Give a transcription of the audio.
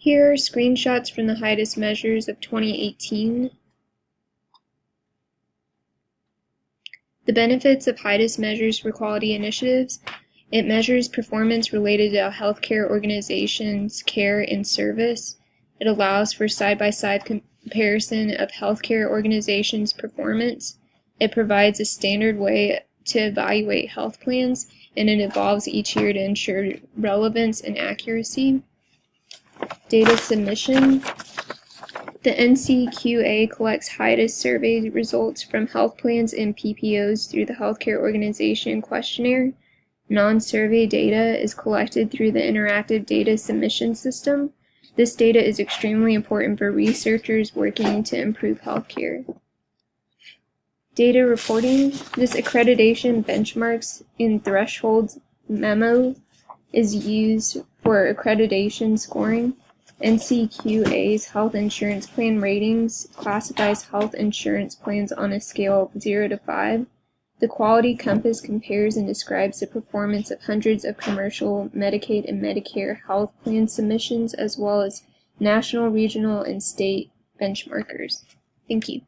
Here are screenshots from the HEDIS measures of 2018. The benefits of HEDIS measures for quality initiatives. It measures performance related to a healthcare organization's care and service. It allows for side-by-side comparison of healthcare organizations' performance. It provides a standard way to evaluate health plans, and it evolves each year to ensure relevance and accuracy. Data submission. The NCQA collects HEDIS survey results from health plans and PPOs through the healthcare organization questionnaire. Non-survey data is collected through the interactive data submission system. This data is extremely important for researchers working to improve healthcare. Data reporting. This accreditation benchmarks and thresholds memo is used for accreditation scoring. NCQA's health insurance plan ratings classifies health insurance plans on a scale of 0 to 5. The Quality Compass compares and describes the performance of hundreds of commercial, Medicaid, and Medicare health plan submissions, as well as national, regional, and state benchmarkers. Thank you.